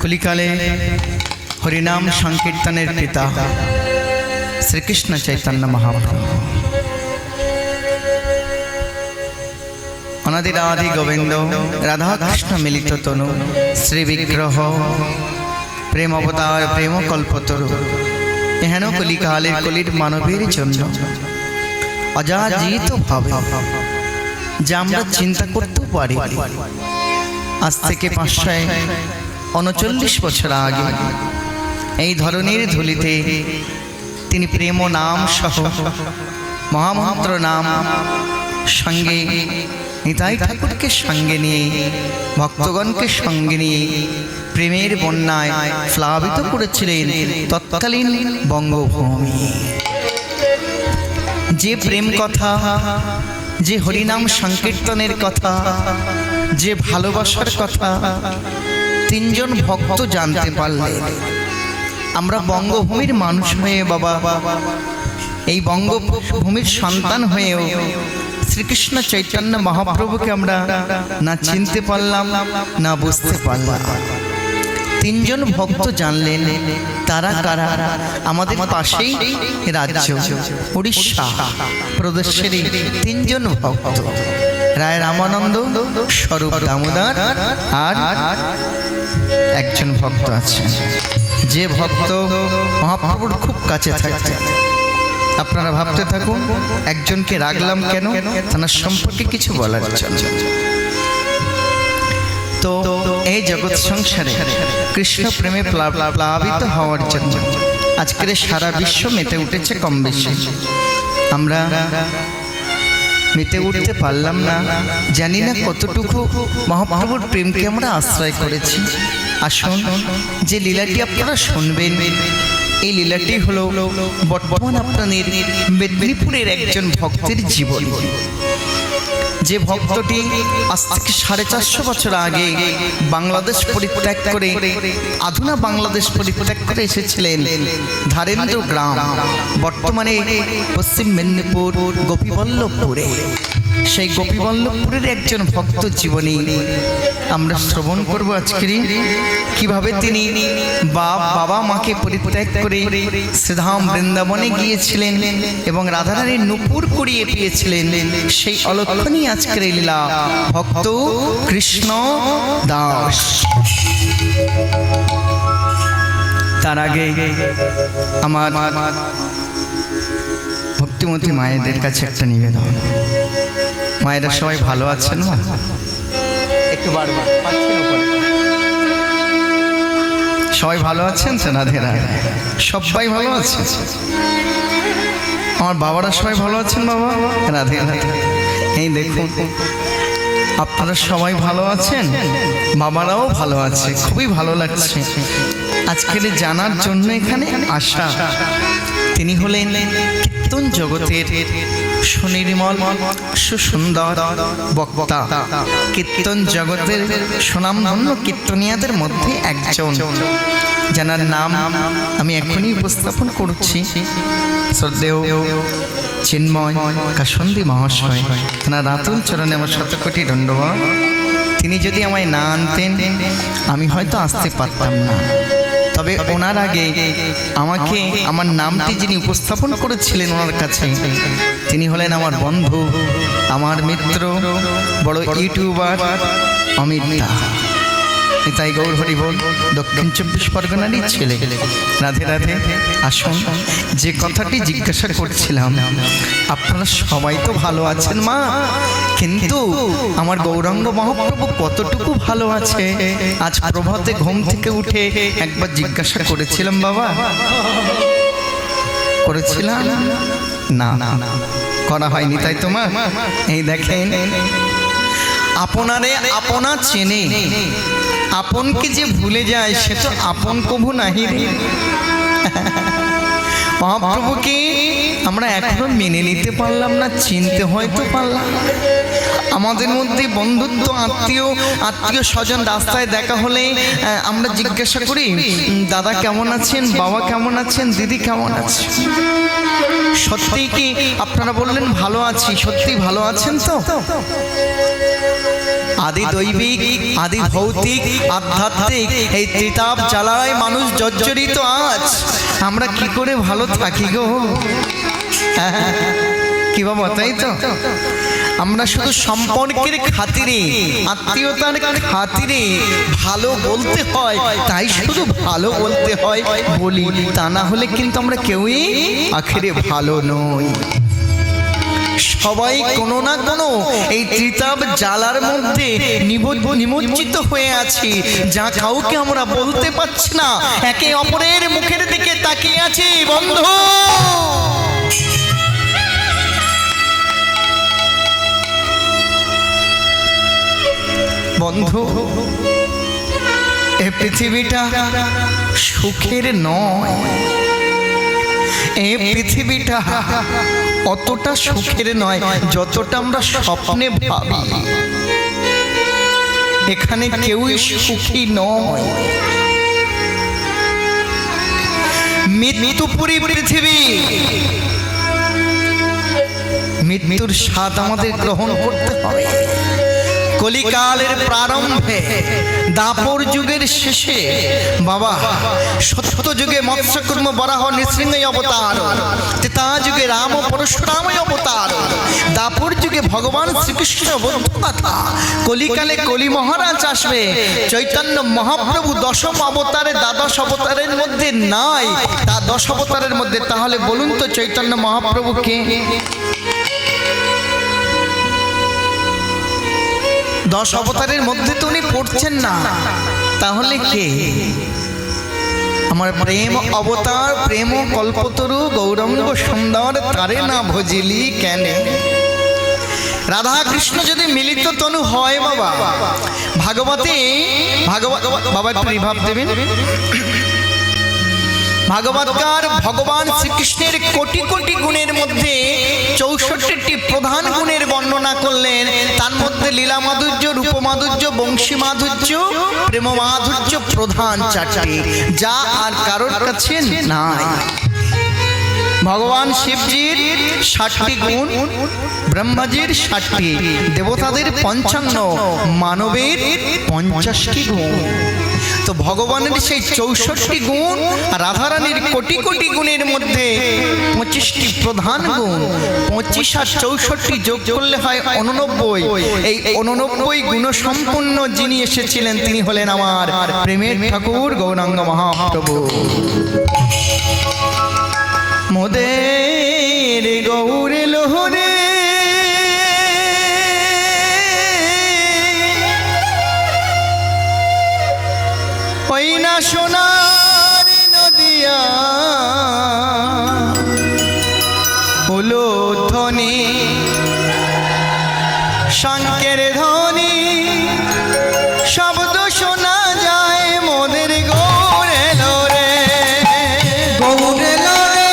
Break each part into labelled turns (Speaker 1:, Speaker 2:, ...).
Speaker 1: কলিকালে হরিনাম সংকীর্তনের পিতা শ্রীকৃষ্ণ চৈতন্য মহাপ্রভু অনাদির আদি গোবিন্দ রাধাকৃষ্ণ মিলিত তনু শ্রী বিগ্রহ প্রেম অবতার প্রেম কল্পতরু এহেন কলিকালের কলির মানবের জন্য অযাচিত ভাবে যা আমরা চিন্তা করতে পারি। আজ থেকে 539 বছর আগে এই ধরনের ধুলিতে তিনি প্রেম নাম সহ মহামন্ত্র নাম সঙ্গে নিতাই ঠাকুরকে সঙ্গে নিয়ে ভক্তগণকে সঙ্গে নিয়ে প্রেমের বন্যায় প্লাবিত করেছিলেন তৎকালীন বঙ্গভূমি। যে প্রেম কথা, যে হরিনাম সংকীর্তনের কথা, যে ভালোবাসার কথা তিনজন ভক্ত জানতে পারলেন। আমরা বঙ্গভূমির মানুষ হয়ে বাবা, এই বঙ্গভূমির সন্তান হয়েও শ্রীকৃষ্ণ চৈতন্য মহাপ্রভুকে আমরা না চিনতে পারলাম না বুঝতে পারলাম। তিনজন ভক্ত জানলেন তারা কারা। আমাদের পাশেই রাজ্য উড়িষ্যা প্রদেশের তিনজন ভক্ত, রায় রামানন্দ, স্বরূপ দামোদর আর একজন ভক্ত আছে যে ভক্ত মহাপ্রভুর খুব কাছে থাকতেন। আপনারা ভাবতে থাকুন একজনকে রাখলাম কেন, তার সম্পর্কে কিছু বলার জন্য। তো এই জগৎ সংসারে কৃষ্ণ প্রেমে প্লাবিত হওয়ার জন্য আজকের সারা বিশ্ব মেতে উঠেছে কম বেশি। আমরা মেতে উঠতে পারলাম না, জানি না কতটুকু মহাপ্রভুর প্রেমকে আমরা আশ্রয় করেছি। আসুন যে লীলাটি আপনারা শুনবেন, এই লীলাটি হলো বর্তমান আপনাদের মেদিনীপুরের একজন ভক্তের জীবন। যে ভক্তটি আজ থেকে 450 বছর আগে বাংলাদেশ পরিত্যাগ করে আধুনা বাংলাদেশ পরিত্যাগ করে এসেছিলেন ধারেন্দ্র গ্রাম, বর্তমানে পশ্চিম মেদিনীপুর গোপীবল্লভপুরে। সেই গোপীবল্লভপুরের একজন ভক্ত জীবনী আমরা শ্রবণ করব আজকে। কিভাবে তিনি বাবা মাকে পরিত্যাগ করে শ্রীধাম বৃন্দাবনে গিয়েছিলেন এবং রাধারানীর নূপুর করিয়ে পেয়েছিলেন, সেই অলক্ষণীয় আজকের লীলা ভক্ত কৃষ্ণ দাস। তার আগে আমার ভক্তিমতী মায়েদের কাছে একটা নিবেদন। মায়েরা সবাই ভালো আছেন? না একটু বারবার সবাই ভালো আছেন? রাধে রাধে। সবাই ভালো আছে? আমার বাবারা সবাই ভালো আছেন? বাবা রাধে রাধে। এই দেখুন আপনারা সবাই ভালো আছেন, বাবারাও ভালো আছে, খুবই ভালো লাগছে আজকের জানার জন্য এখানে আসা। তিনি হলেন কীর্তন জগতের সুনির্মল সুসুন্দর বক্তা, কীর্তন জগতের সুনামধন্য কীর্তনিয়াদের মধ্যে একজন, যার নাম আমি এখনই উপস্থাপন করছি, শ্রদ্ধেয় চিন্ময় কাসন্দি মহাশয়। তাঁর রাতুল চরণে আমার 100 কোটি দণ্ডবত। তিনি যদি আমায় না আনতেন আমি হয়তো আসতে পারতাম না। তবে ওনার আগে আমাকে আমার নামটি যিনি উপস্থাপন করেছিলেন ওনার কাছে, তিনি হলেন আমার বন্ধু, আমার মিত্র, বড় ইউটিউবার অমিত দা। তাই গৌর হরি বল, দক্ষিণ 24 পরগনারই ছেলে। রাধে রাধে। আসুন যে কথাটি জিজ্ঞাসা করছিলাম, আপনারা সবাই তো ভালো আছেন মা, কিন্তু আমার গৌরাঙ্গ মহাপ্রভু কতটুকু ভালো আছে আজ প্রভাতে ঘুম থেকে উঠে একবার জিজ্ঞাসা করেছিলাম বাবা? করেছিলাম না? করা হয়নি তাই তো মা? এই দেখেন, আপনারে আপনা চেনে, আপনকে যে ভুলে যায় সে তো আপন কভু নাহি রে। মহাপ্রভুকে আমরা এখনো মেনে নিতে পারলাম না, চিনতে হয়তো পারলাম। আমাদের মধ্যে বন্ধুত্ব, আত্মীয় স্বজন রাস্তায় দেখা হলে আমরা জিজ্ঞাসা করি, দাদা কেমন আছেন, বাবা কেমন আছেন, দিদি কেমন আছে? সত্যি কি আপনারা বললেন ভালো আছি? সত্যি ভালো আছেন তো? আদি দৈবিক, আদি ভৌতিক, আধ্যাত্মিক এই ত্রিতাপ জ্বালায় মানুষ জর্জরিত। আজ আমরা কি করে ভালো থাকি গো? কি বাবা, তাই তো? আমরা শুধু সম্পর্কের খাতিরে, আত্মীয়তার খাতিরে ভালো বলতে হয়, তাই শুধু ভালো বলতে হয় বলি, তা না হলে কিন্তু আমরা কেউই আখেরে ভালো নই। সবাই কোনো না কোনো এই ত্রিতাপ জ্বালার মধ্যে নিমজ্জিত হয়ে আছি, যা কাউকে আমরা বলতে পারছি না। একে অপরের মুখের দিকে তাকিয়ে আছি। বন্ধু, বন্ধু, এই পৃথিবীটা সুখের নয়, এই পৃথিবীটা অতটা সুখের নয় যতটা আমরা স্বপ্নে ভাবি। এখানে কেউই সুখী নয়। মৃত্যুপুরী পৃথিবী, মৃত্যুর স্বাদ আমাদের গ্রহণ করতে হবে। কলিকালের প্রারম্ভে, দাপর যুগের শেষে বাবা সত্য যুগে মৎস্যকুর্ম বরাহ নৃসিংহ অবতার, ত্রেতা যুগে রাম পরশুরাম অবতার, দাপর যুগে ভগবান শ্রীকৃষ্ণ বৌদ্ধ কথা, কলিকালে কলি মহারাজ আসবে। চৈতন্য মহাপ্রভু দশম অবতারে, দ্বাদশ অবতারের মধ্যে নাই, তা 10 অবতারের মধ্যে। তাহলে বলুন তো চৈতন্য মহাপ্রভু কে? 10 অবতারের মধ্যে তো উনি পড়ছেন না, তাহলে কে? আমার প্রেম অবতার, প্রেম কল্পতরু, গৌরাঙ্গ সুন্দর, তারে না ভজিলি কেনে? রাধা কৃষ্ণ যদি মিলিত তনু হয় বাবা, ভাগবতে বাবা একটু রিভাব দেবেন। ভাগবতকার ভগবান শ্রীকৃষ্ণের কোটি কোটি গুণের মধ্যে 64টি প্রধান গুণের বর্ণনা করলেন। তার মধ্যে লীলা মাধুর্য, রূপ মাধুর্য, বংশী মাধুর্য, প্রেম মাধুর্য প্রধান 4টি, যা আর কারোর কাছে নাই। ভগবান শিবজির 60টি গুণ, ব্রহ্মাজির 60টি, দেবতাদের 55, মানবের 50টি গুণ। তো ভগবানের সেই 64টি গুণ, রাধারানীর কোটি কোটি গুণের মধ্যে 25টি প্রধান গুণ, 25 আর 64 যোগ করলে হয় 89। এই 89 গুণ সম্পূর্ণ যিনি এসেছিলেন তিনি হলেন আমার প্রেমের ঠাকুর গৌরাঙ্গ মহাপ্রভু। মোদের গৌরে লোহরে ওই না সোনার নদিয়া হলো ধ্বনি, শঙ্কের ধ্বনি, শব্দ শোনা যায় মোদের গৌরে লোরে, গৌরে লোরে।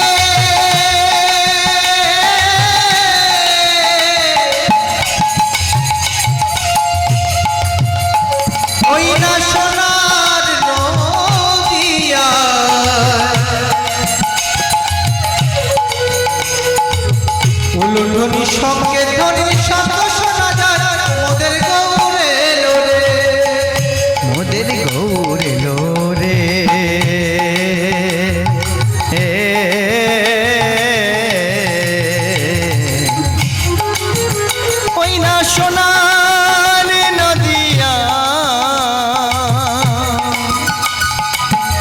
Speaker 1: ওই না সোনার নদিয়া হলো ধ্বনি, শঙ্কের ধ্বনি, শব্দ শোনা যায় মোদের গৌরে লোরে, মোদের গৌরে লোরে। ওই না সোনার নদিয়া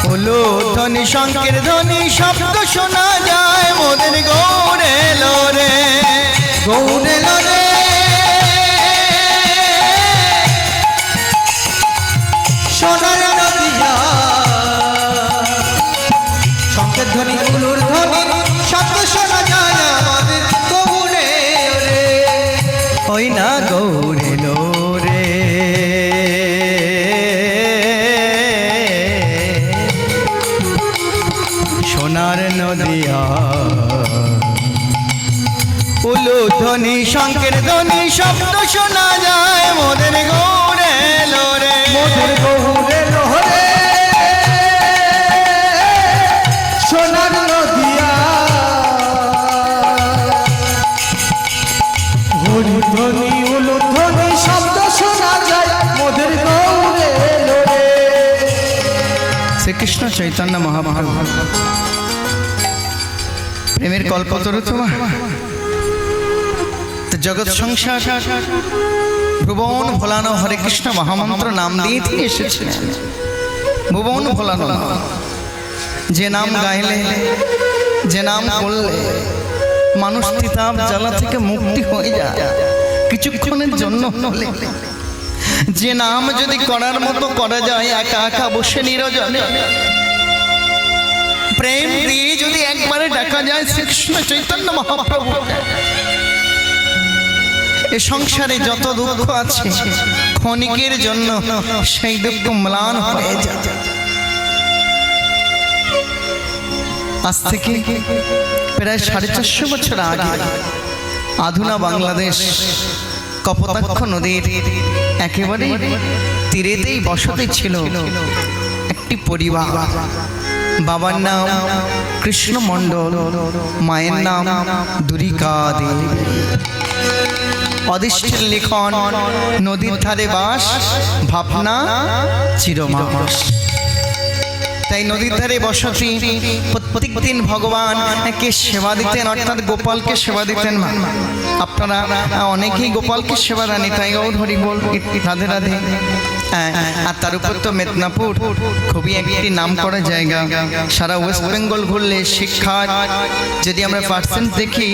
Speaker 1: হলো ধ্বনি, শঙ্কের ধ্বনি, শব্দ শোনা যায় মোদের গৌরে লোরে, গৌরে লোরে। সোনার নদিয়া, শঙ্কের ধ্বনি, কুলুর ধ্বনি, শব্দ শোনা যায় আমাদের গৌরে লোরে, ওই না গৌরে লোরে। সোনার নদিয়া উলুধ্বনি শঙ্কের ধ্বনি শব্দ শোনা যায় মোদের গৌরে লোরে,
Speaker 2: মোদের গৌরে লোরে সোনার নদিয়া, হরিধ্বনি উলুধ্বনি শব্দ শোনা যায় মোদের গৌরে লোরে।
Speaker 1: শ্রীকৃষ্ণ চৈতন্য মহাপ্রভু প্রেমের কল্পতরু তোমার জগৎ সংসার ভুবন ভোলানো হরে কৃষ্ণ মহামন্ত্র নাম দিয়ে তিনি এসেছিলেন। ভুবন ভোলানো যে নাম গাইলে, যে নাম করলে মানুষ তিতাব জ্বালা থেকে মুক্তি হয়ে যায় কিছুক্ষণের জন্য হলে। যে নাম যদি করার মতো করা যায় একা একা বসে নিরজনে, প্রেম দিয়ে যদি একবারে ডাকা যায় শ্রীকৃষ্ণ চৈতন্য মহাপ্রভু, এ সংসারে যত দুঃখ আছে ক্ষণিকের জন্য সেই দুঃখ ম্লান হয়ে যায়। আজ থেকে প্রায় 450 বছর আগে আধুনা বাংলাদেশ কপোতাক্ষ নদীর একেবারে তীরেতেই বসতি ছিল একটি পরিবার। বাবার নাম কৃষ্ণ মণ্ডল, মায়ের নাম দুরিকা দেবী। অদিষ্টের লিখন নদীর ধারে বাস, ভাবনা চিরমাস। তাই নদীর ধারে বসতি, প্রত্যেক দিন ভগবানকে সেবা দিতেন, অর্থাৎ গোপালকে সেবা দিতেন। আপনারা অনেকেই গোপালকে সেবা দেন, তাই গৌর হরি বল, রাধে রাধে। আর তার উপর তো মেদিনীপুর খুবই একটি নাম করা জায়গা। সারা ওয়েস্ট বেঙ্গল ঘুরলে শিক্ষার যদি আমরা পার্সেন্ট দেখি,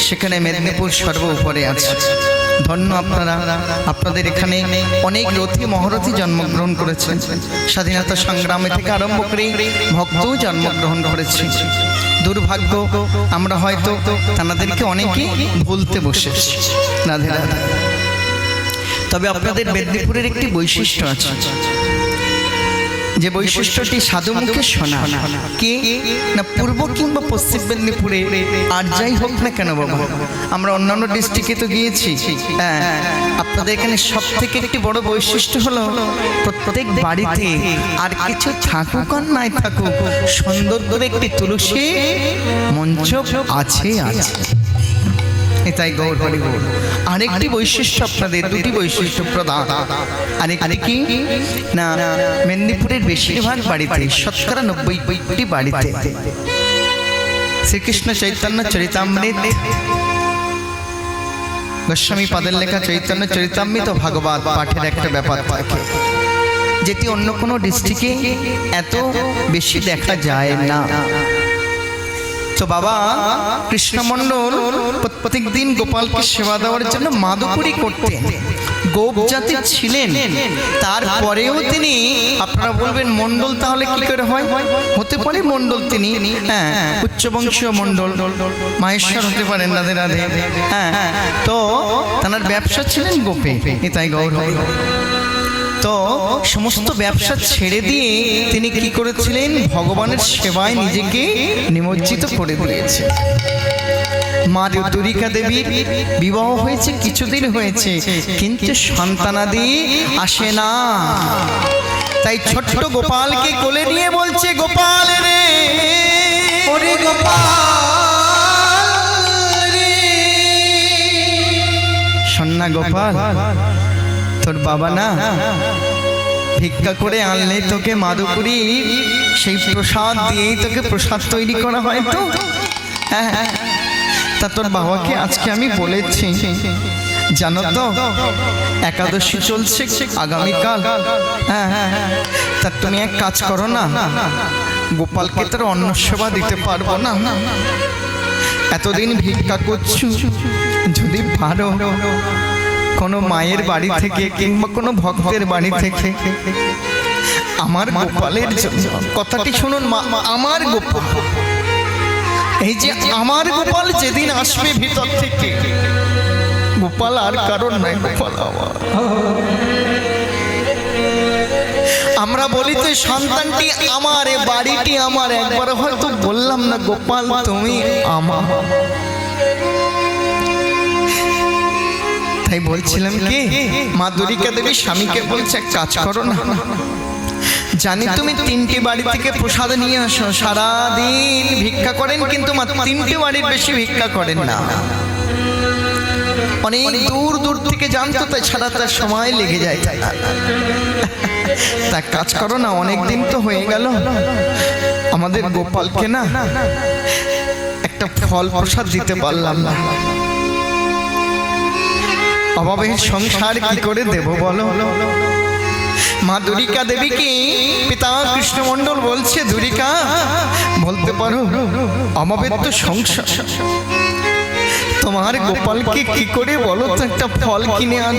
Speaker 1: সেখানে মেদিনীপুর সর্ব উপরে আছে। ধন্য আপনারা, আপনাদের এখানে অনেক রথী মহারথী জন্মগ্রহণ করেছেন। স্বাধীনতা সংগ্রামে থেকে আরম্ভ করে ভক্তও জন্মগ্রহণ করেছে। দুর্ভাগ্য আমরা হয়তো তাদেরকে অনেকেই ভুলতে বসেছি। রাধে রাধে। তবে আপনাদের মেদিনীপুরের একটি বৈশিষ্ট্য আছে, যে বৈশিষ্ট্যটি সাধু মুখে শোনা। কি না, পূর্ব কিংবা পশ্চিম মেদিনীপুরে আর যাই হোক না কেন বাবা, আমরা অন্যান্য ডিস্ট্রিক্টে তো গিয়েছি, হ্যাঁ, আপনাদের এখানে সব থেকে একটি বড় বৈশিষ্ট্য হলো প্রত্যেক বাড়িতে আর কিছু থাকুক আর নাই থাকুক, সুন্দর করে একটি তুলসী মঞ্চ আছে আছে। তাই গৌর হরি বল। আরেকটি বৈশিষ্ট্য আপনাদের, দুটি বৈশিষ্ট্য প্রধান। আরেকটি কি না, মেদিনীপুরের বেশিরভাগ বাড়িতে, 90% বাড়িতে শ্রীকৃষ্ণ চৈতন্য চরিতামৃত, গোস্বামী পাদের লেখা চৈতন্য চরিতামৃত ভাগবত পাঠের একটা ব্যাপার থাকে, যেটি অন্য কোনো ডিস্ট্রিক্টে এত বেশি দেখা যায় না। তো বাবা কৃষ্ণমণ্ডল প্রত্যেক দিন গোপালকে সেবা দেওয়ার জন্য মাদুকুরি করতেন। গোপ জাতির ছিলেন, তারপরেও তিনি, আপনারা বলবেন মণ্ডল তাহলে কি করে হয়? হতে পারে মণ্ডল তিনি, হ্যাঁ, উচ্চবংশীয় মণ্ডল, মাহেশ্বর হতে পারেন, রাধে রাধে। হ্যাঁ, তো তার ব্যবসা ছিলেন গোপে, তাই গৌর। তো সমস্ত ব্যবসা ছেড়ে দিয়ে তিনি কি করেছিলেন? ভগবানের সেবায় নিজেকে নিমজ্জিত করে দিয়েছে। মা দুরিকা দেবীর বিবাহ হয়েছে, কিছুদিন হয়েছে, কিন্তু সন্তানাদি আসে না। তাই ছোট্ট গোপালকে কোলে নিয়ে বলছে, গোপাল রে, ওরে গোপাল রে, সন্না গোপাল, তোর বাবা না ভিক্ষা করে আনলে তোকে মাদুকুরি, সেই প্রসাদ দিয়েই তোকে প্রসাদ তৈরি করা হয়। তো হ্যাঁ, তা তোর বাবাকে আজকে আমি বলেছি, জানো তো একাদশী চলছে আগামীকাল। হ্যাঁ, তা তুমি এক কাজ করো না, গোপালকে তোর অন্ন সেবা দিতে পারবো না, এতদিন ভিক্ষা করছো, যদি পারো কোনো মায়ের বাড়ি থেকে কিংবা কোনো ভক্তের বাড়ি থেকে আমার গোপালের জন্য, কথাটি শুনুন, আমার গোপাল, এই যে আমার গোপাল যেদিন আসবে ভিতর থেকে, গোপাল আর কারণ নয়, গোপাল আমার। আমরা বলি তো সন্তানটি আমার, এ বাড়িটি আমার, একবার হয়তো বললাম না গোপাল তুমি আমার। তাই বলছিলাম কি, মা দুর্গা দেবী স্বামীকে বলছে এক কাজ করো না, জানি তুমি 3টি বাড়ি থেকে প্রসাদ নিয়ে আসো, সারাদিন ভিক্ষা করেন কিন্তু মা 3টি বাড়ির বেশি ভিক্ষা করেন না, অনেক দূর দূর থেকে জানতো, তাই সারাটা সময় লেগে যায়। তা কাজ করো না, অনেক দিন তো হয়ে গেল, আমাদের গোপালকে না একটা ফল প্রসাদ দিতে পারলাম না, অভাবের সংসার কি করে দেব বলো। মা দুর্গা দেবী কি পিতা কৃষ্ণমণ্ডল বলছে, দুর্গা বলতে পারো অভাবের তো সংসার, তোমার গোপালকে কি করে বলো তো একটা ফল কিনে আন,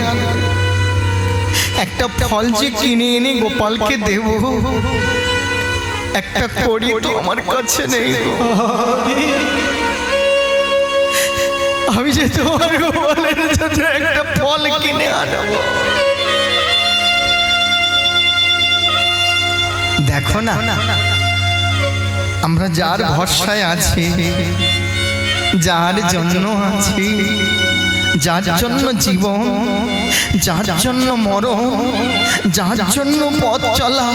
Speaker 1: একটা ফল যে কিনে এনে গোপালকে দেব, একটা কড়ি তো আমার কাছে নেই, আমি যে তোমার গোপালের জন্য একটা ফল কিনে আনবো। দেখো না, আমরা যার ভরসায় আছি, যার জন্য আছি, যার জন্য জীবন, যার জন্য মরণ, যার জন্য পথ চলা,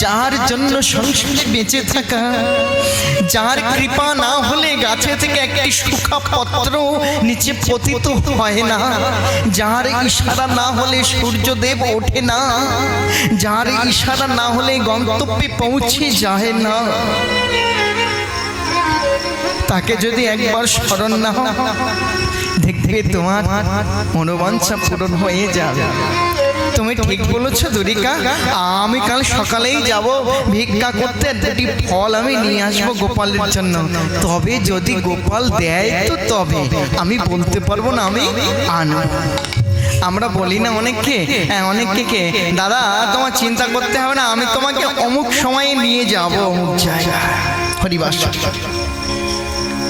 Speaker 1: যার জন্য সংসারে বেঁচে থাকা, যার কৃপা না হলে গাছে থেকে একটি শুকা পত্র নিচে পতিত হয় না, যার ইশারা না হলে সূর্যদেব ওঠে না, যার ইশারা না হলে গন্তব্যে পৌঁছে যায় না, তাকে যদি একবার স্মরণ না হয়, দেখবে তোমার মনোবাঞ্ছা পূরণ হয়ে যাবে। তুমি ঠিক বলেছো দুর্গা, আমি কাল সকালেই যাব ভিক্ষা করতে, 2টি ফল আমি নিয়ে আসবো গোপালের জন্য, তবে যদি গোপাল দেয় তো তবে, আমি বলতে পারবো না আমি আনবো। আমরা বলি না অনেককে, অনেককে কে দাদা তোমার চিন্তা করতে হবে না, আমি তোমাকে অমুক সময়ে নিয়ে যাব অমুক জায়গায়, হরিবাস।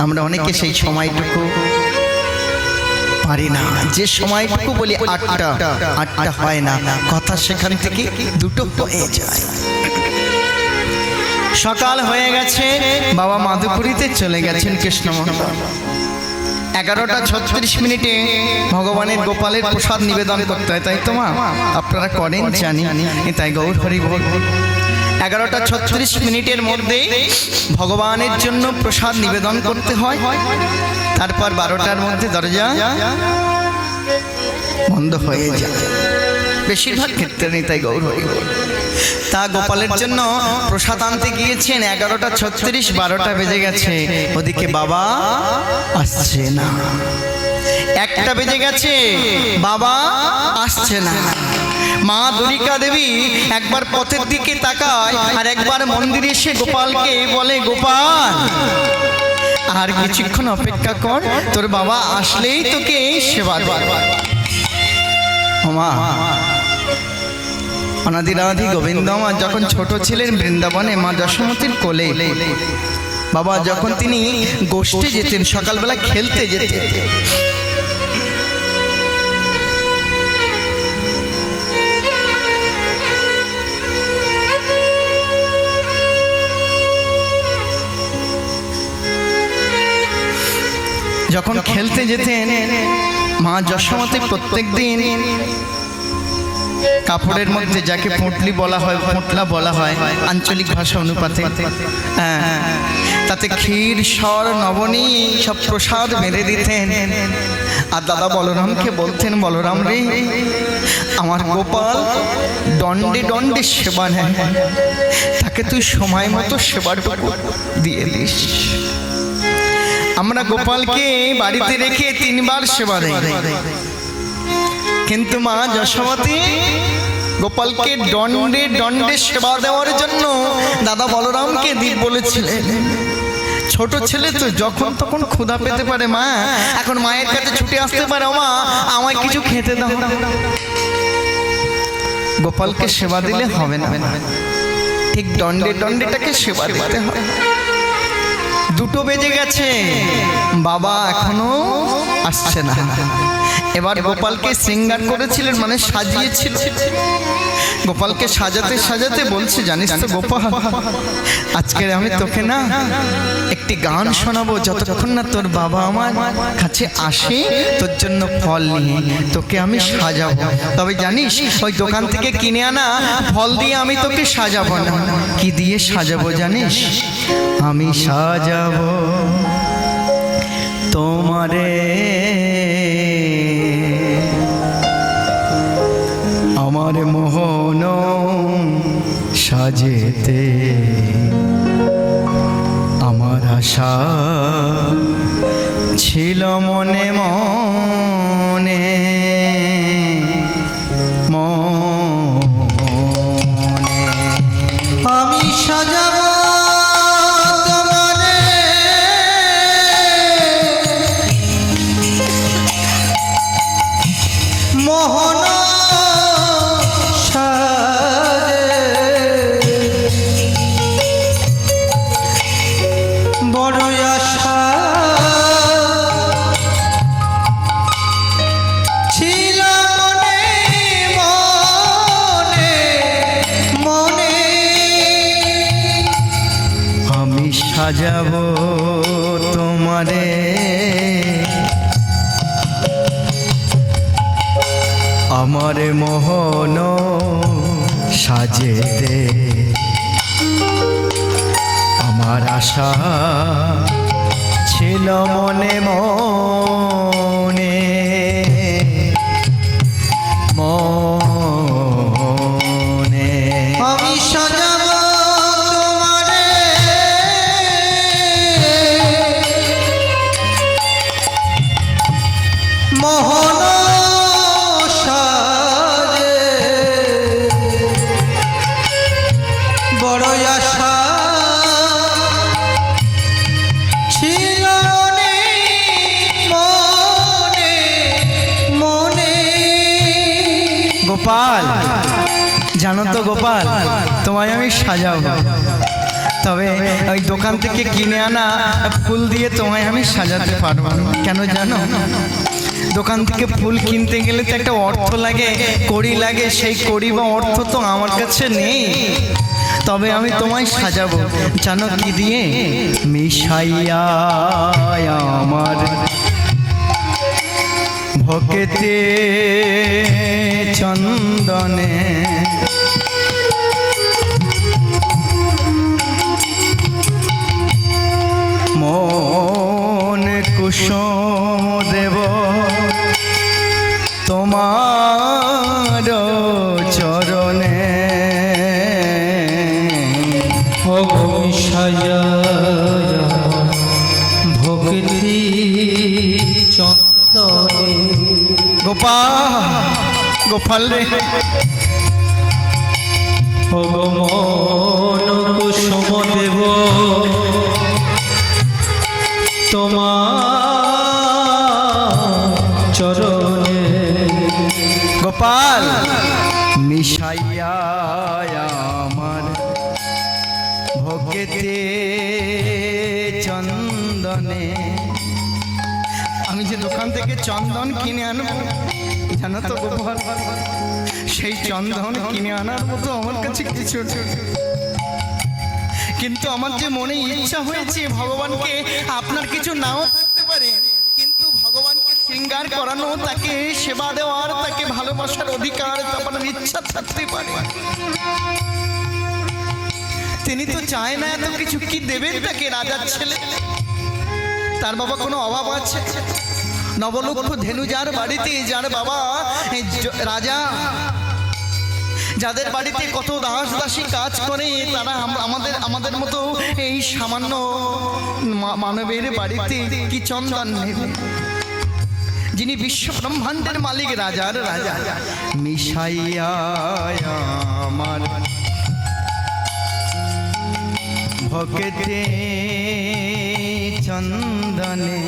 Speaker 1: আমরা অনেকে সেই সময়টুকু পারি না, যে সময়টুকু বলি 8টা হয় না, কথা সেখান থেকে 2টো হয়ে যায়। সকাল হয়ে গেছে, বাবা মাধুপুরীতে চলে গেছেন কৃষ্ণমন্ডল। 11:36 ভগবানের গোপালের প্রসাদ নিবেদন করতে হয়, তাই তো মা আপনারা করেন জানি, তাই গৌর হরি বল। 11:36 মধ্যে ভগবানের জন্য প্রসাদ নিবেদন করতে হয়, তারপর 12টার মধ্যে দরজা বন্ধ হয়ে যায়, বেশিরভাগ ক্ষেত্রে নেই, তাই গৌর হরি বল। তা গোপালের জন্য প্রসাদ আনতে গিয়েছেন, 11:36, 12টা বেজে গেছে, ওদিকে বাবা আসছে না, 1টা বেজে গেছে, বাবা আসছে না। মা দুর্গা দেবী একবার পথের দিকে তাকায়, আর একবার মন্দিরে এসে গোপালকে বলে, গোপাল আর কিছুক্ষণ অপেক্ষা কর, তোর বাবা আসলেই তোকে সেবা দেব। মা অনাদিরাধি গোবিন্দ মা যখন ছোট ছিলেন বৃন্দাবনে মা যশোমতীর কোলে, বাবা যখন তিনি গোষ্ঠে যেতেন, সকালবেলা খেলতে যেতেন, যখন খেলতে যেতেন মা যশোমতী প্রত্যেক দিন কাপড়ের মধ্যে, যাকে পুঁটলি বলা হয়, পুঁটলা বলা হয় আঞ্চলিক ভাষা অনুপাতে, তাতে ক্ষীর সর নবনী সব প্রসাদ মেরে দিতেন। আর দাদা বলরামকে বলতেন, বলরাম রে আমার গোপাল দণ্ডে দণ্ডে সেবা নেয়, তাকে তুই সময় মতো সেবাটুকু দিয়ে দিস। আমরা গোপালকে বাড়িতে রেখে 3বার সেবা দেই, কিন্তু মা যশোমতী গোপালকে দণ্ডে দণ্ডে সেবা দেওয়ার জন্য দাদা বলরামকে দিক বলেছিলেন। ছোট ছেলে তো যখন তখন ক্ষুধা পেতে পারে, মা এখন মায়ের কাছে ছুটে আসতে পারে, ও মা আমায় কিছু খেতে দাও। গোপালকে সেবা দিলে হবে না, ঠিক দণ্ডে দণ্ডেটাকে সেবা দিতে হবে। 2টো বেজে গেছে, বাবা এখনো আসছে না। এবার গোপালকে শৃঙ্গার করেছিলেন, মানে সাজিয়েছিল। গোপালকে সাজাতে সাজাতে বলছে, জানিস তো গোপাল, আজকে আমি তোকে না একটি গান শোনাবো, যতক্ষণ না তোর বাবা আমার কাছে আসে তোর জন্য ফল নিয়ে তোকে আমি সাজাবো। তবে জানিস ওই দোকান থেকে কিনে আনা ফল দিয়ে আমি তোকে সাজাবো না। কি দিয়ে সাজাবো জানিস? আমি সাজাবো তোমারে আমার মোহন সাজেতে, আমার আশা ছিল মনে মনে মনে।
Speaker 2: আমি সাজাবো তোমারে মোহন সাজে, বড় আশা ছিল মনে মনে মনে।
Speaker 1: আমি সাজাবো তোমারে আমার মোহন সাজেতে, আমার আশা ছিল মনে মনে মনে।
Speaker 2: আমি সাজাবো তোমারে মোহন সাজে, বড় আশা ছিল মনে মনে মনে।
Speaker 1: গোপাল, জানো তো গোপাল, তোমায় আমি সাজাবো, তবে ওই দোকান থেকে কিনে আনা ফুল দিয়ে তোমায় আমি সাজাতে পারবো না। কেন জানো? দোকান থেকে ফুল কিনতে গেলে তো একটা অর্থ লাগে, কড়ি লাগে, সেই কড়ি বা অর্থ তো আমার কাছে নেই। তবে আমি তোমায় সাজাবো জানো কি দিয়ে? মিশাইয়া আমার ভকেতে চন্দনে, মন কুসুম দেব তোমার চরণে।
Speaker 2: অগমিশায়া ভক্তি চন্দনে।
Speaker 1: গোপাল, গোপাল রে,
Speaker 2: অগমন কুসুম দেব তোমার চরণে।
Speaker 1: গোপাল, মিশাইয়া আমার ভকেতে চন্দনে। আমি যে দোকান থেকে চন্দন কিনে আনবো জানো তো গোপাল, সেই চন্দন কিনে আনার মতো আমার কাছে কিছু নেই। কিন্তু আমার যে মনে ইচ্ছা হয়েছে ভগবানকে আপনার কিছু নাও থাকতে পারে, কিন্তু ভগবানকে শৃঙ্গার করানো, তাকে সেবা দেওয়ার, তাকে ভালোবাসার অধিকার আপনার ইচ্ছা থাকতে পারে। তিনি তো চায় না এত কিছু, কি দেবেন তাকে? রাজার ছেলে, তার বাবা কোনো অভাব আছে? নবলক্ষ ধেনু যার বাড়িতে, যার বাবা রাজা, যাদের বাড়িতে কত দাস দাসী কাজ করে, তারা আমাদের মতো এই সামান্য মানবের বাড়িতে কি চন্দন নেবে? যিনি বিশ্ব ব্রহ্মাণ্ডের মালিক, রাজার রাজা, মিশাইয়া আমার ভকেতে চন্দনে।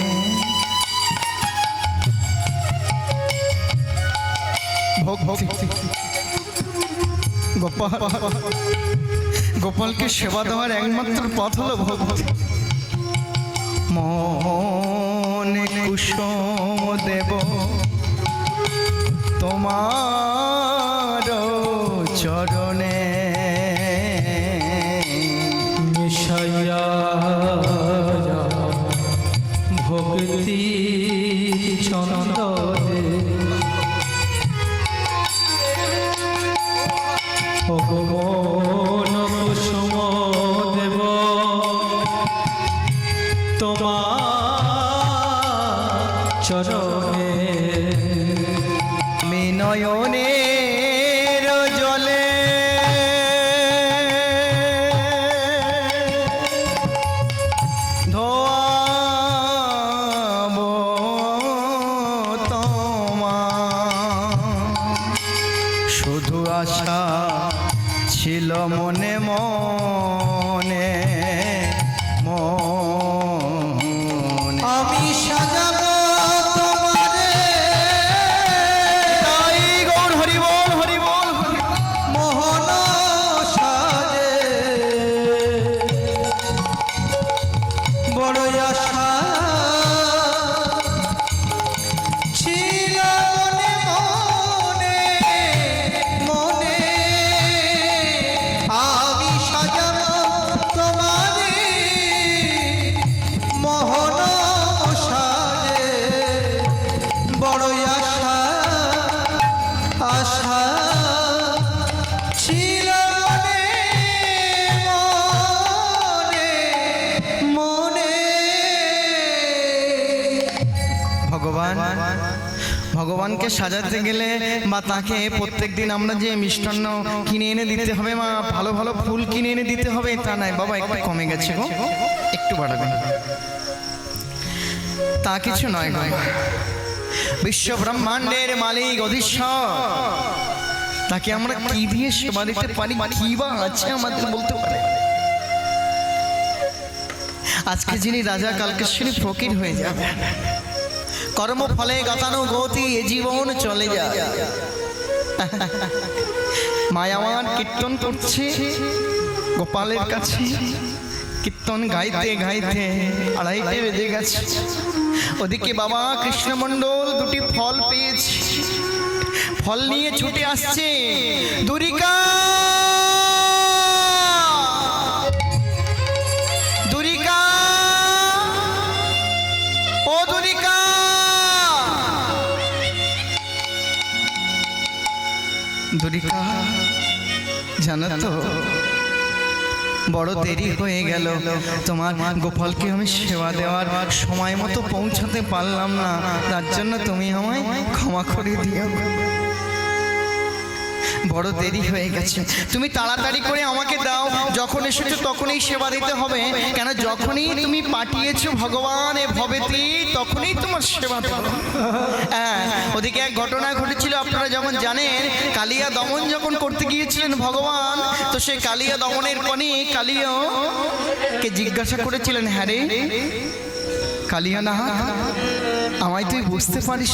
Speaker 1: গোপাল, গোপালকে সেবা দেওয়ার একমাত্র পথ হলো ভক্তি। মনে কুসুম দেব তোমার চরণে
Speaker 2: মিশাইয়া ভক্তি চন্দনে ভগবান কুসুম দেব তোমার চরণে
Speaker 1: আমি নয়নের জলে ধোয়াব তোমার শুধু আশা ছিল মনে মনে মনে
Speaker 2: আমি সাজাবো তোমারে
Speaker 1: তাই গৌর হরি বল হরি বল
Speaker 2: মোহন সাজে বড় আশা ছিল মনে মনে মনে আমি সাজাবো তোমারে মোহন সাজে বড় আশা আশা ছিল মনে মনে
Speaker 1: ভগবান ভগবানকে সাজাতে গেলে বা তাকে প্রত্যেকদিন আমরা যে মিষ্টান্ন কিনে এনে দিতে হবে মা ভালো ভালো ফুল কিনে এনে দিতে হবে তা নাই বাবা, একটু কমে গেছে গো, একটু বাড়াবেন। তা কিছু নয় গো, বিশ্ব ব্রহ্মাণ্ডের মালিক অধীশ্বর, তাকে আমরা কি দিয়ে সেবা দিতে পারি, কি বা আছে আমাদের বলতে পারে। আজকে যিনি রাজা কালকে তিনি ফকির হয়ে যাবে, কর্মফলে গতানুগতি এ জীবন চলে যায়। মায়ামান কীর্তন করছে গোপালের কাছে, কীর্তন গাইতে গাইতে 2:30 বেজে গেছে। ওদিকে বাবা কৃষ্ণমণ্ডল দুটি ফল পেয়েছে, ফল নিয়ে ছুটে আসছে। দুরিকা দুরিকা ও দুরিকা, দুরিকা জানো তো বড় দেরি হয়ে গেল, তোমার গোপালকে আমি সেবা দেওয়ার সময় মতো পৌঁছাতে পারলাম না, তার জন্য তুমি আমায় ক্ষমা করে দিও। বড় দেরি হয়ে গেছে, তুমি তাড়াতাড়ি করে আমাকে দাও, যখন এসেছো তখনই সেবা দিতে হবে, কেন যখনই তুমি পাঠিয়েছো ভগবান এ ভবেতি তখনই তোমার সেবা দেব। হ্যাঁ, ওদিকে এক ঘটনা ঘটেছিল, আপনারা যখন জানেন কালিয়া দমন যখন করতে গিয়েছিলেন ভগবান, তো সেই কালিয়া দমনের পরে কালিয়া কে জিজ্ঞাসা করেছিলেন, হ্যাঁ রে কালিয়া না আমায় তুই বুঝতে পারিস,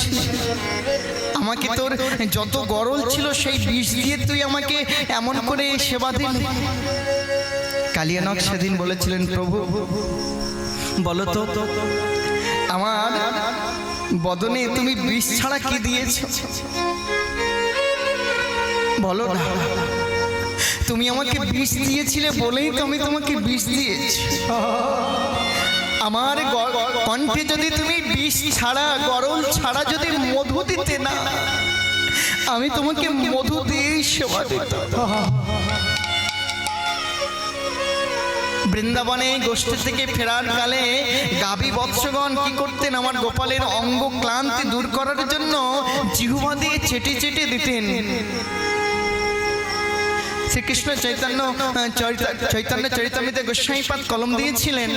Speaker 1: আমাকে তোর যত গরল ছিল সেই বিষ দিয়ে তুই আমাকে এমন করে সেবা দিলি। কালিয়ানক সেদিন বলেছিলেন, প্রভু বলো তো আমার বদনে তুমি বিষ ছাড়া কি দিয়েছ, বলো না। তুমি আমাকে বিষ দিয়েছিলে বলেই তো আমি তোমাকে বিষ দিয়েছি। আমার কণ্ঠে যদি তুমি বিষ ছাড়া গরল ছাড়া যদি মধু দিতে না, আমি তোমাকে মধু দিয়েই সেবা দিতাম। বৃন্দাবনে গোষ্ঠী থেকে ফেরার কালে গাভী বৎসগণ কি করতেন, আমার গোপালের অঙ্গ ক্লান্তি দূর করার জন্য জিহ্বা দিয়ে চেটে চেটে দিতেন। শ্রীকৃষ্ণ চৈতন্য চরিতামৃতে গোস্বামীপাদ কলম দিয়েছিলেন,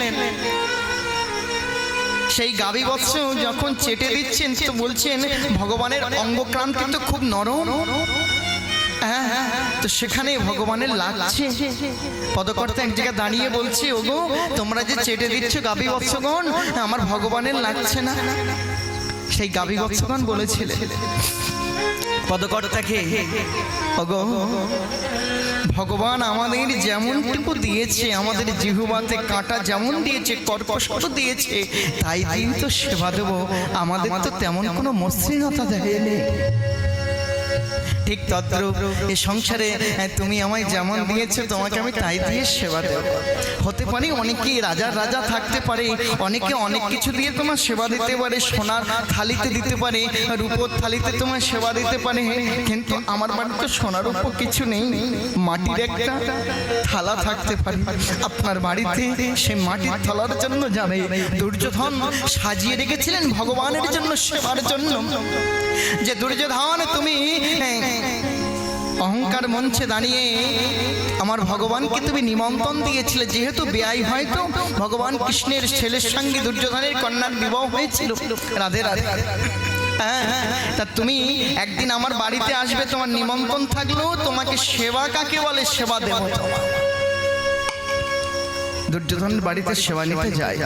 Speaker 1: সেই গাভী বৎস যখন চেটে দিচ্ছেন তো বলছেন ভগবানের অঙ্গক্রান্তি তো খুব নরম, হ্যাঁ, তো সেখানে ভগবানের লাগছে। পদকর্তা এক জায়গায় দাঁড়িয়ে বলছে, ওগো তোমরা যে চেটে দিচ্ছ গাভী বৎসগণ, আমার ভগবানের লাগছে না। সেই গাভী বৎসগণ বলেছিলেন পদকর্তাকে, ওগো ভগবান আমাদের যেমনটুকু দিয়েছে, আমাদের জিহ্বাতে কাঁটা যেমন দিয়েছে, কর্কশ দিয়েছে, তাই দিন তো সেবা দেবো, আমাদের তো তেমন কোনো মসৃণতা দেয়নি। ঠিক তদ্রূপ এই সংসারে তুমি আমায় যেমন দিয়েছো তোমাকে আমি তাই দিয়ে সেবা দেব। হতে পারে অনেকেই রাজার রাজা থাকতে পারে, অনেকে অনেক কিছু দিয়ে তোমার সেবা দিতে পারে, সোনার থালিতে দিতে পারে, রূপোর থালিতে তোমার সেবা দিতে পারে, কিন্তু আমার বাড়িতে সোনার রূপো কিছু নেই, মাটির একটা থালা থাকতে পারে। আপনার বাড়িতে সেই মাটির থালার জন্য যাবে। দুর্যোধন সাজিয়ে রেখেছিলেন ভগবানের জন্য, সেবার জন্য। যে দুর্যোধন তুমি অহংকার মঞ্চে দাঁড়িয়ে আমার ভগবানকে তুমি নিমন্ত্রণ দিয়েছিলে, যেহেতু বেয়াই হয়তো ভগবান কৃষ্ণের ছেলের সঙ্গে দুর্যোধনের কন্যার বিবাহ হয়েছিল। রাধে রাধে। হ্যাঁ, তা তুমি একদিন আমার বাড়িতে আসবে, তোমার নিমন্ত্রণ থাকলেও তোমাকে সেবা কাকে বলে সেবা দেব। দুর্যোধনের বাড়িতে সেবা নিতে যায়।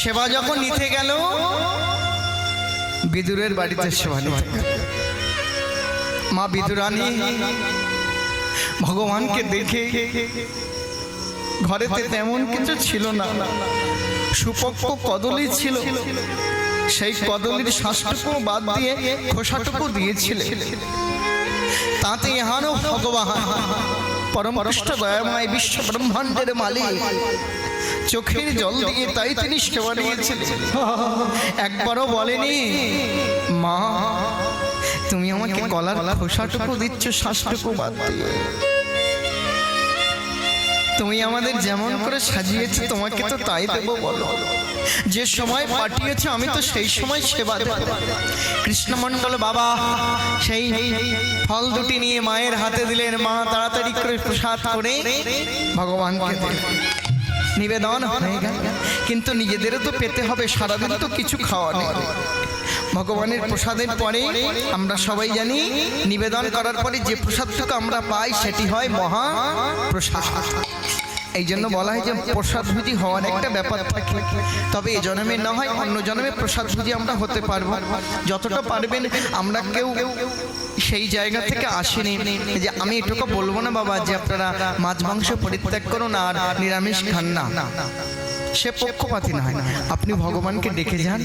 Speaker 1: সেবা যখন নিতে গেল, বিদুরের বাড়িতে সেবা নিতে গেল। মা বিদুরানী ভগবানকে দেখে ঘরেতে তেমন কিছু ছিল না, সুপক্ষ কদলি ছিল, সেই কদলির শ্বাসটুকু বাদ দিয়ে খোসাটুকু দিয়েছিল। তাতে ইহানো ভগবান পরম কৃষ্ণ দয়াময় বিশ্ব ব্রহ্মাণ্ডের মালিক চোখের জল দিয়ে তাই তিনি সেবা নিয়েছিলেন। একবারও বলেনি মা তুমি আমাকে গলার খোসাটুকু দিচ্ছ শ্বাসটুকু বাদ দিয়ে, তুমি আমাদের যেমন করে সাজিয়েছো তোমাকে তো তাই দেবো বলো। যে সময় পাঠিয়েছে আমি তো সেই সময় সেবা দেব। কৃষ্ণমণ্ডল বাবা সেই ফল দুটি নিয়ে মায়ের হাতে দিলেন। মা তাড়াতাড়ি করে প্রসাদ করে ভগবানকে দিলেন। নিবেদন হয়ে গেল, কিন্তু নিজেদেরও তো পেতে হবে, সারাদিন তো কিছু খাওয়া নেই। ভগবানের প্রসাদের পরে আমরা সবাই জানি নিবেদন করার পরে যে প্রসাদটুকু আমরা পাই সেটি হয় মহা প্রসাদ। এই জন্য বলা হয় যে প্রসাদভোজী হওয়ার একটা ব্যাপার থাকে। তবে এই জন্মে না হয় অন্য জন্মে প্রসাদভোজী আমরা হতে পারবো। যতটা পারবেন, আমরা কেউ সেই জায়গা থেকে আসেনি যে আমি এটুকু বলবো না বাবা যে আপনারা মাছ মাংস পরিত্যাগ করুন আর নিরামিষ খান না, সে পক্ষপাতী নয়। আপনি ভগবানকে ডেকে যান,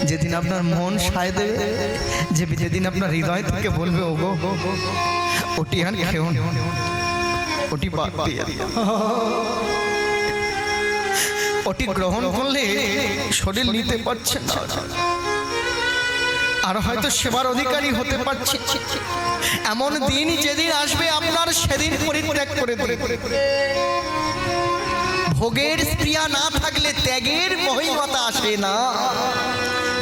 Speaker 1: যেদিন আপনার মন সায় দেবে, যেদিন আপনার হৃদয় থেকে বলবে ওগো ওটি আর খেও না, ওটি বাদ দিয়ে ওটি গ্রহণ করলে শরীর নিতে পারছে না, আর হয়তো সেবার অধিকারী হতে পারছে। এমন দিন যেদিন আসবে আপনার সেদিন পরিত্যাগ করে দেবে। ভোগের স্প্রিয়া না থাকলে ত্যাগের মহিমতা আসে না।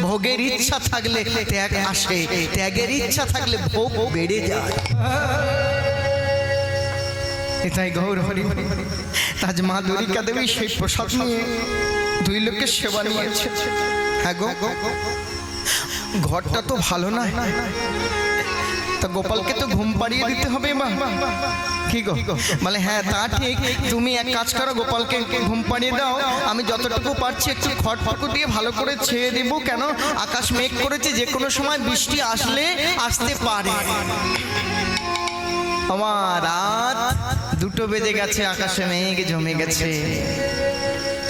Speaker 1: ভোগের ইচ্ছা থাকলে ত্যাগ আসে, ত্যাগের ইচ্ছা থাকলে ভোগ বেড়ে যায়। এটাই গৌর হরি। তাজ মা দ্বারিকা দেবী সেই প্রসাদ নিয়ে দুই লোকের সেবা নিয়েছে। হ্যাঁ গো, ঘরটা তো ভালো না, তা গোপালকে তো ঘুম পাড়িয়ে দিতে হবে। মা কি গো বলে, হ্যাঁ তা ঠিক, তুমি এক কাজ করো, গোপালকে ঘুম পাড়িয়ে দাও, আমি যতটুকু পারছি একটু খড়টুকু দিয়ে ভালো করে ছেয়ে দেব। কেন আকাশ মেঘ করেছে, যে কোনো সময় বৃষ্টি আসতে পারে। আমার রাত 2টো বেজে গেছে, আকাশে মেঘ জমে গেছে,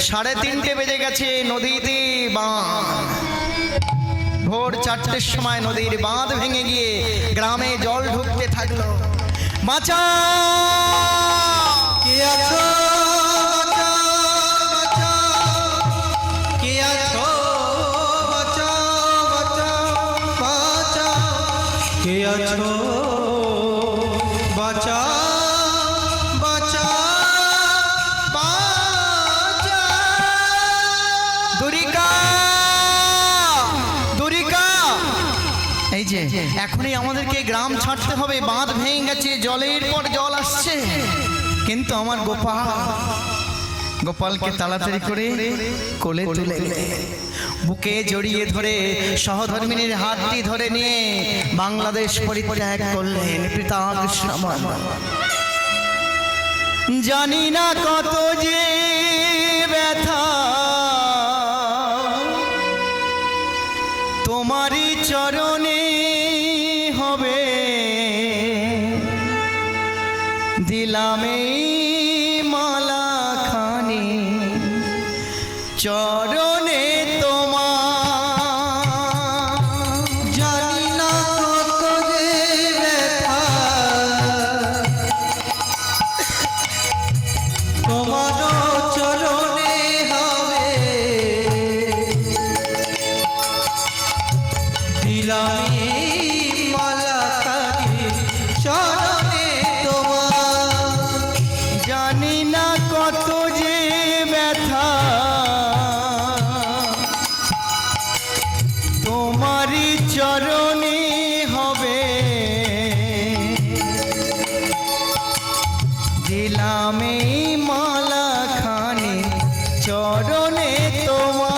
Speaker 1: 3:30 বেজে গেছে, নদীতে বাঁধ। ভোর 4টের সময় নদীর বাঁধ ভেঙে গিয়ে গ্রামে জল ঢুকতে থাকলো। বাঁচা
Speaker 2: কে আছো কে আছো কে আছো বাঁচা বাঁচা বাঁচা।
Speaker 1: দুরিকা দুরিকা, এই যে এখনই আমাদেরকে গ্রাম ছাড়তে হবে, বাঁধ ভেঙে গেছে, জলের পর জল আসছে। কিন্তু আমার গোপালকে তাড়াতাড়ি করে কোলে তুলে বুকে জড়িয়ে ধরে সহধর্মিনীর হাতটি ধরে নিয়ে বাংলাদেশ পরিত্যাগ করলেন পিতা কৃষ্ণ। জানি না কত যে ব্যথা তোমারই চরণে হবে, দিলাম এই মালা খানি চরণে তোমার।
Speaker 2: জানি না কত
Speaker 1: দিলাম এই মালা খানি চরণে তোমার।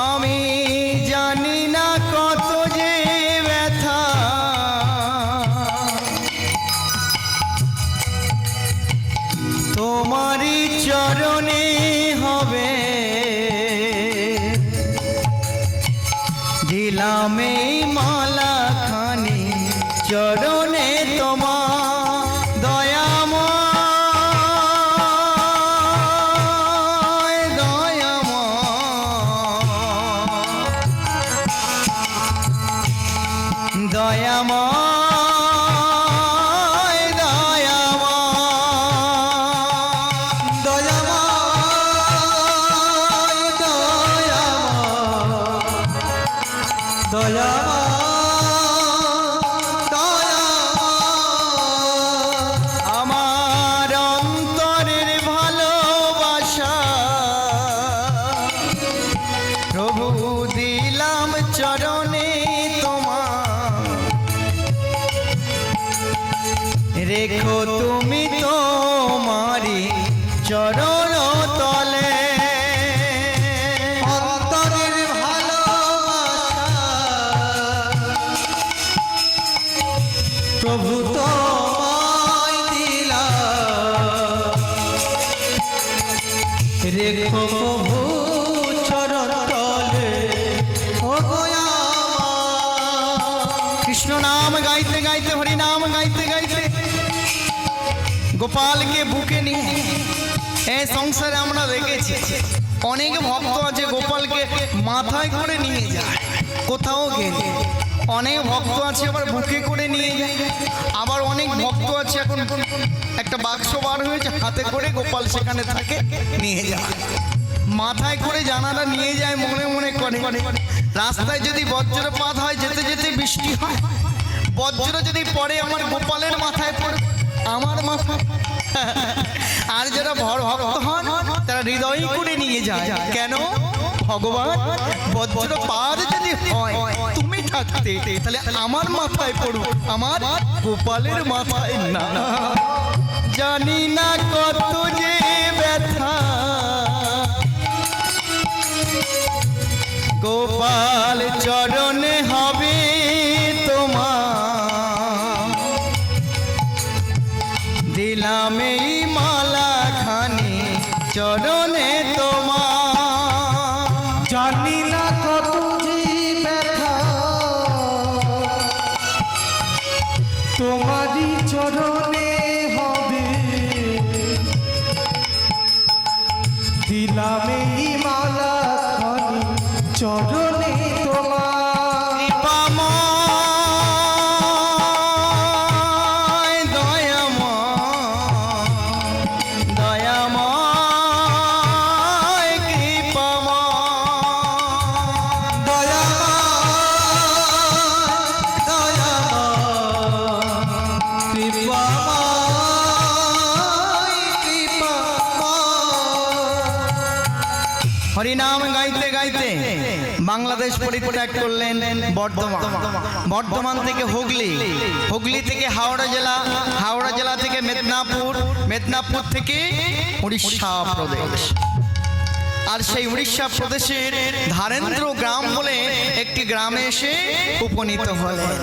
Speaker 1: আমি জানি না কত যে ব্যথা তোমারই চরণে হবে, দিলাম এই মালা খানি চরণে তোমার। দয়াময় দয়াময় দয়াময়
Speaker 2: দয়াময় দয়াময়
Speaker 1: আমার অন্তরের ভালোবাসা প্রভু দিলাম চরণে তোমার, রেখো তুমি তোমারি চরণ তলে।
Speaker 2: অন্তরের ভালোবাসা প্রভু তোমায় দিলাম, রেখো প্রভু চরণ তলে। ও গো আমার
Speaker 1: কৃষ্ণ নাম গাইতে গাইতে, হরি নাম গাইতে গাইতে গোপালকে বুকে নিয়ে এই সংসারে আমরা দেখেছি অনেক ভক্ত আছে গোপালকে মাথায় করে নিয়ে যায় কোথাও গেলে, অনেক ভক্ত আছে আবার বুকে করে নিয়ে যায়, আবার অনেক ভক্ত আছে এখন একটা বাক্স বার হয়েছে হাতে করে গোপাল সেখানে থাকে নিয়ে যায়, মাথায় করে জানালা নিয়ে যায়, মনে মনে করে রাস্তায় যদি বজ্রপাত হয়, যেতে যেতে বৃষ্টি হয়, বজ্র যদি পড়ে আমার গোপালের মাথায় পড়ে, আমার মাথায়। আর যারা ভক্ত হন তারা হৃদয় করে নিয়ে যায়, কেন ভগবান বজ্রপাত যদি হয় তুমি থাকতে তাহলে আমার মাথায় পড়ো, আমার গোপালের মাথায় না। জানি না কত যে ব্যথা গোপাল চরণে হবে তোমার, দিলাম এই মালা খানি চরণে তোমার।
Speaker 2: জানি না কত যে ব্যথা তোমারই চরণে হবে, দিলাম এই মালা খানি চরণে তোমার।
Speaker 1: কৃপাময় দয়াময় দয়াময় কৃপাময় হরিনাম গাইতে গাইতে বাংলাদেশ পরিত্যাগ করলেন বর্ধমান, বর্ধমান থেকে হুগলি, হুগলি থেকে হাওড়া জেলা, হাওড়া জেলা থেকে মেদিনীপুর, মেদিনীপুর থেকে উড়িষ্যা প্রদেশ। আর সেই উড়িষ্যা প্রদেশের ধারেন্দ্র গ্রাম বলে একটি গ্রামে এসে উপনীত হলেন।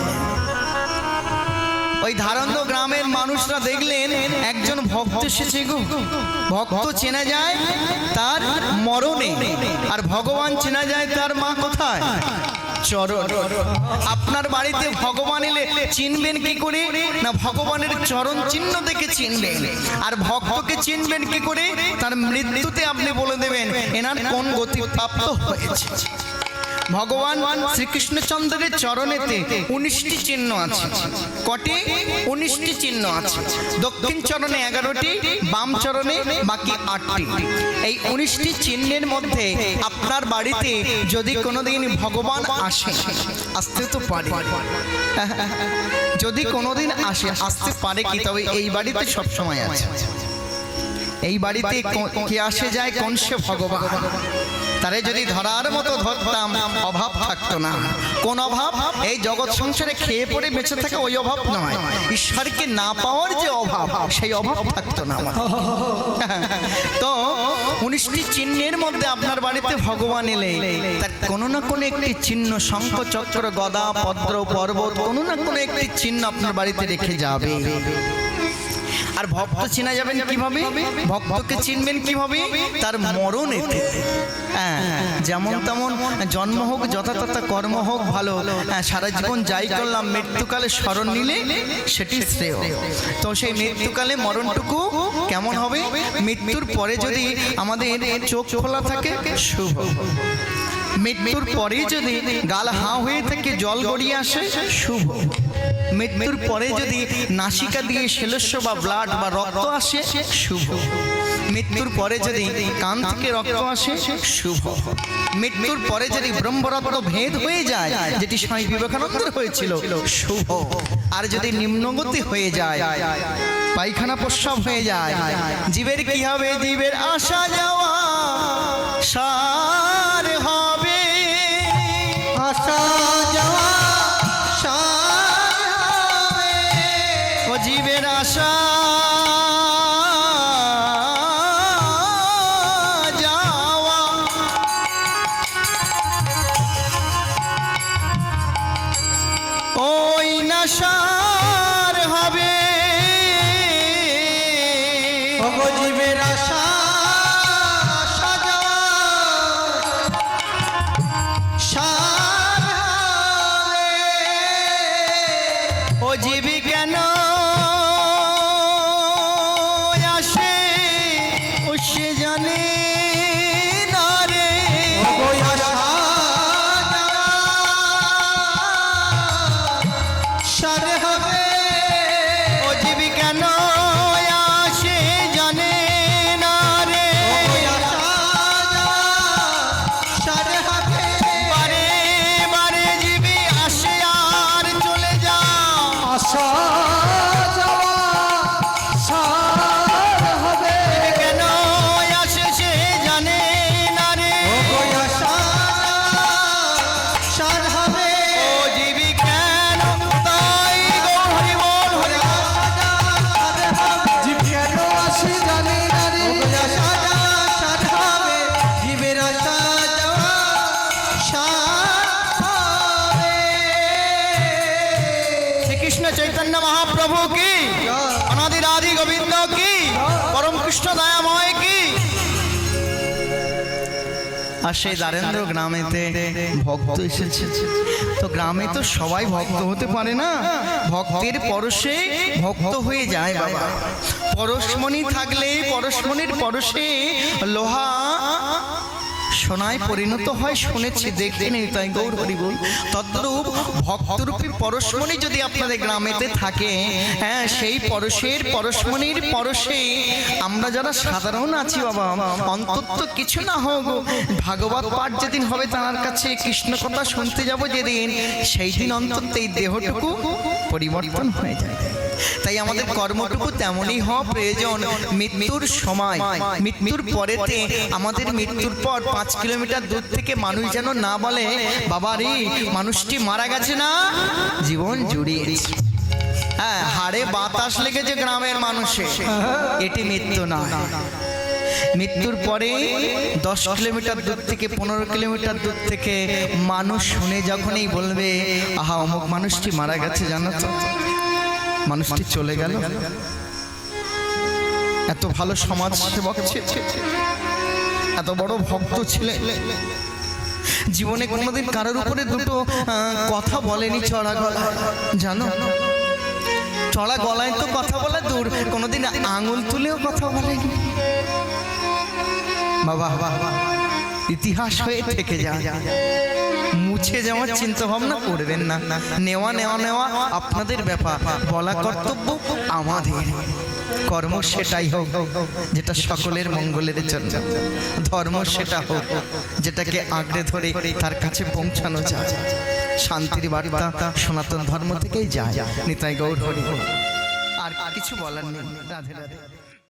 Speaker 1: ওই ধারেন্দ্র গ্রামের মানুষরা দেখলেন একজন ভক্ত এসেছে গো, ভক্ত চেনা যায় তার মরণে, আর ভগবান চেনা যায় তার মা কোথায়? চরণ। আপনার বাড়িতে ভগবান এলে চিনবেন কি করে? না ভগবানের চরণ চিহ্ন দেখে চিনবেন। আর ভক্তকে চিনবেন কি করে? তার মৃত্যুতে আপনি বলে দেবেন এনার কোন গতি প্রাপ্ত হয়েছে। ভগবান শ্রীকৃষ্ণচন্দ্রের চরণেতে 19টি চিহ্ন আছে। কটি? 19টি চিহ্ন আছে। দক্ষিণ চরণে 11টি, বাম চরণে বাকি 8টি। এই 19টি চিহ্নের মধ্যে আপনার বাড়িতে যদি কোনোদিন ভগবান আসতে তো পারে, যদি কোনোদিন আসতে পারে কি, তবে এই বাড়িতে সব সময় আছে। এই বাড়িতে কে আসে যায়? কোন সে ভগবান। তারে যদি ধরার মতো ধরতাম, অভাব থাকতো না। কোন অভাব? এই জগৎ সংসারে খেয়ে পড়ে বেঁচে থাকা ওই অভাব নয়, ঈশ্বরকে না পাওয়ার যে অভাব, সেই অভাব থাকতো না আমার। তো 19টি চিহ্নের মধ্যে আপনার বাড়িতে ভগবান এলে তার কোনো না কোনো একটি চিহ্ন, শঙ্খ চক্র গদা পদ্ম পর্বত, কোনো না কোনো একটি চিহ্ন আপনার বাড়িতে রেখে যাবে। আর ভক্ত চেনা যাবেন কিভাবে? ভক্তকে চিনবেন কিভাবে? তার মরণেতে। যেমন তেমন জন্ম হোক, যথাযথ কর্ম হোক ভালো, সারা জীবন যাই করলাম, মৃত্যুকালে স্মরণ নিলে সেটি শ্রেয়। তো সেই মৃত্যুকালে মরণটুকু কেমন হবে? মৃত্যুর পরে যদি আমাদের চোখ খোলা থাকে, শুভ। মৃত্যুর পরে যদি গাল হাঁ হয়ে থাকে, জল গড়িয়ে আসে, শুভ। মৃত্যুর পরে যদি নাসিকা দিয়ে শিলস্য বা ব্লাড বা রক্ত আসে, শুভ। মৃত্যুর পরে যদি কান থেকে রক্ত আসে, শুভ। মৃত্যুর পরে যদি ব্রহ্মরত্ন ভেদ হয়ে যায়, যেটি স্বামী বিবেকানন্দের হয়েছিল, শুভ। আর যদি নিম্নগতি হয়ে যায়, পায়খানা প্রস্রাব হয়ে যায়, জীবের কি হবে? জীবের আসা যাওয়া সার হবে,
Speaker 2: আসা যাওয়া সার হবে।
Speaker 1: ও জীবের আসা যাওয়া, ওই না সার হবে।
Speaker 2: ও জীবের আসা আসা যাওয়া সার হবে।
Speaker 1: ও জীবী কেন আসে, ও সে জানে না রে।
Speaker 2: ও আসা যাওয়া সার হবে।
Speaker 1: ও জীবী কেন আসে জানে না রে।
Speaker 2: ও আসা যাওয়া সার হবে।
Speaker 1: বারে বারে জীবী আসে আর চলে যা।
Speaker 2: আসা যাওয়া সার হবে।
Speaker 1: কেন আসে সে জানে না রে।
Speaker 2: ও আসা যাওয়া সার হবে।
Speaker 1: ও জীবী কেন, তাই গো হরি বল হরি বল।
Speaker 2: জীব কেন আসে জানি না রে। আসা যাওয়া সার হবে। জীবের আসা যাওয়া সার হবে।
Speaker 1: শ্রীকৃষ্ণ চৈতন্য মহাপ্রভু কি, অনাদি রাধি গোবিন্দ কি, পরম কৃষ্ণ দয়াময় কি। আর সেই দ্বারেন্দ্র গ্রামেতে ভক্ত এসেছে। তো গ্রামে তো সবাই ভক্ত হতে পারে না, ভক্তের পরশে ভক্ত হয়ে যায় বাবা। পরশমণি থাকলে পরশমণির পরশে লোহা সোনায় পরিণত হয়, শুনেছি, দেখেনি, তাই গৌর হরি বল। তদ্রূপ ভক্তরূপী পরশমণি যদি আপনাদের গ্রামেতে থাকে, হ্যাঁ, সেই পরশের পরশমণির পরশে আমরা যারা সাধারণ আছি বাবা, অন্তত কিছু না হোক ভাগবত পাঠ যেদিন হবে তার কাছে কৃষ্ণ কথা শুনতে যাব যেদিন, সেই দিন অন্তত এই দেহটুকু পরিবর্তন হয়ে যায়। তাই আমাদের কর্মটুকু তেমনই হওয়া প্রয়োজন। মৃত্যুর সময়, মৃত্যুর পরেতে, আমাদের মৃত্যুর পর 5 কিলোমিটার দূর থেকে মানুষ যেন না বলে, বাবা রে মানুষটি মারা গেছে না, জীবন জুড়িয়েছে। হ্যাঁ, হাড়ে বাতাস লেগেছে গ্রামের মানুষের, এটি মৃত্যু নয়। মৃত্যুর পরে 10 কিলোমিটার দূর থেকে 15 কিলোমিটার দূর থেকে মানুষ শুনে যখনই বলবে, আহা অমুক মানুষটি মারা গেছে, জানো তো, মানুষটি চলে গেল। এত ভালো সমাজ সেবক ছিলেন, এত বড় ভক্ত ছিলেন, জীবনে কোনোদিন কারোর উপরে দুটো কথা বলেনি চড়া গলায়, জানো, চড়া গলায় তো কথা বলা দূর, কোনোদিন আঙুল তুলেও কথা বলেনি বাবা। ইতিহাস হয়ে থেকে যায়, মুছে যাওয়ার চিন্তা ভাবনা করবেন না। নেওয়া নেওয়া নেওয়া আপনাদের ব্যাপার, বলা কর্তব্য আমাদের। কর্ম সেটাই হোক যেটা সকলের মঙ্গলের জন্য, ধর্ম সেটা হোক যেটাকে আঁকড়ে ধরে তার কাছে পৌঁছানো যায়। শান্তির বার্তা সনাতন ধর্ম থেকেই যায়। নিতাই গৌর হরি। আর কিছু বলার নেই। রাধে রাধে।